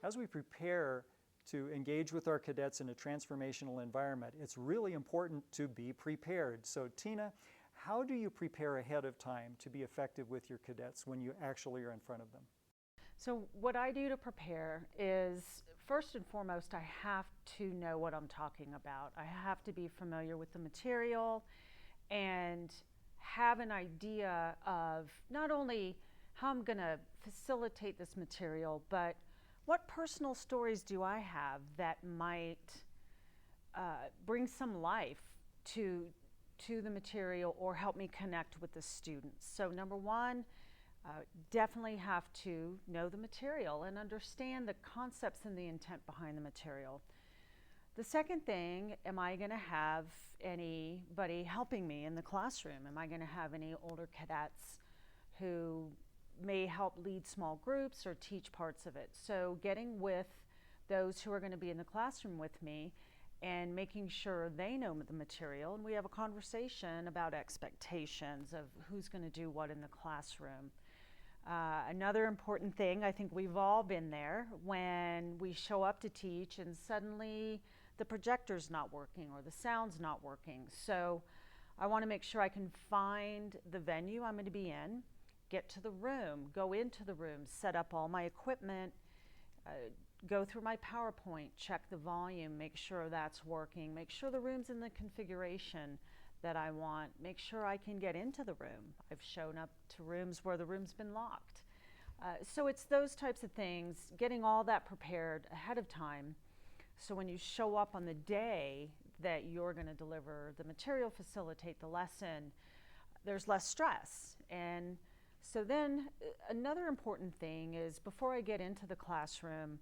as we prepare to engage with our cadets in a transformational environment, it's really important to be prepared. So Tina, how do you prepare ahead of time to be effective with your cadets when you actually are in front of them? So what I do to prepare is, first and foremost, I have to know what I'm talking about. I have to be familiar with the material and have an idea of not only how I'm going to facilitate this material, but what personal stories do I have that might bring some life to the material or help me connect with the students. So number one, definitely have to know the material and understand the concepts and the intent behind the material. The second thing, am I going to have anybody helping me in the classroom? Am I going to have any older cadets who may help lead small groups or teach parts of it? So getting with those who are going to be in the classroom with me and making sure they know the material, and we have a conversation about expectations of who's going to do what in the classroom. Another important thing, I think we've all been there, when we show up to teach and suddenly the projector's not working or the sound's not working. So I want to make sure I can find the venue I'm going to be in, get to the room, go into the room, set up all my equipment, go through my PowerPoint, check the volume, make sure that's working, make sure the room's in the configuration that I want, make sure I can get into the room. I've shown up to rooms where the room's been locked. So it's those types of things, getting all that prepared ahead of time, so when you show up on the day that you're going to deliver the material, facilitate the lesson, there's less stress. And so then another important thing is, before I get into the classroom,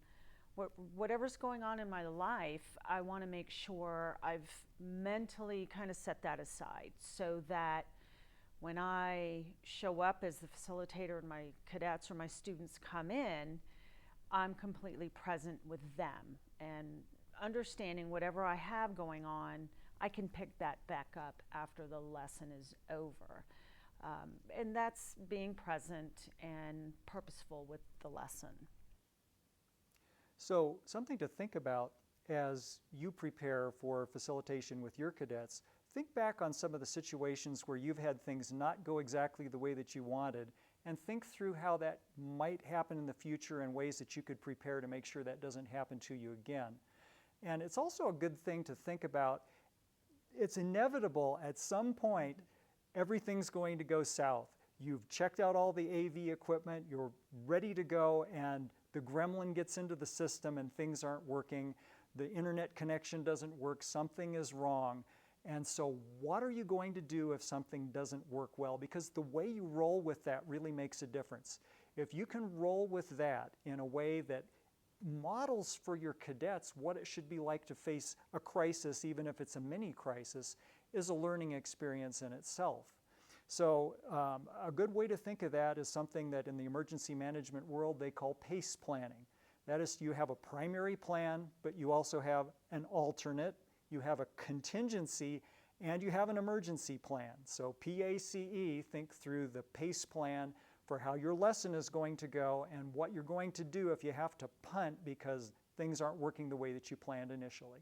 whatever's going on in my life, I want to make sure I've mentally kind of set that aside, so that when I show up as the facilitator and my cadets or my students come in, I'm completely present with them and understanding whatever I have going on, I can pick that back up after the lesson is over. And that's being present and purposeful with the lesson. So something to think about as you prepare for facilitation with your cadets, think back on some of the situations where you've had things not go exactly the way that you wanted, and think through how that might happen in the future and ways that you could prepare to make sure that doesn't happen to you again. And it's also a good thing to think about, it's inevitable at some point everything's going to go south. You've checked out all the AV equipment, you're ready to go, and the gremlin gets into the system and things aren't working. The internet connection doesn't work, something is wrong. And so what are you going to do if something doesn't work well? Because the way you roll with that really makes a difference. If you can roll with that in a way that models for your cadets what it should be like to face a crisis, even if it's a mini crisis, is a learning experience in itself. So a good way to think of that is something that in the emergency management world they call PACE planning. That is, you have a primary plan, but you also have an alternate, you have a contingency, and you have an emergency plan. So PACE, think through the PACE plan for how your lesson is going to go and what you're going to do if you have to punt because things aren't working the way that you planned initially.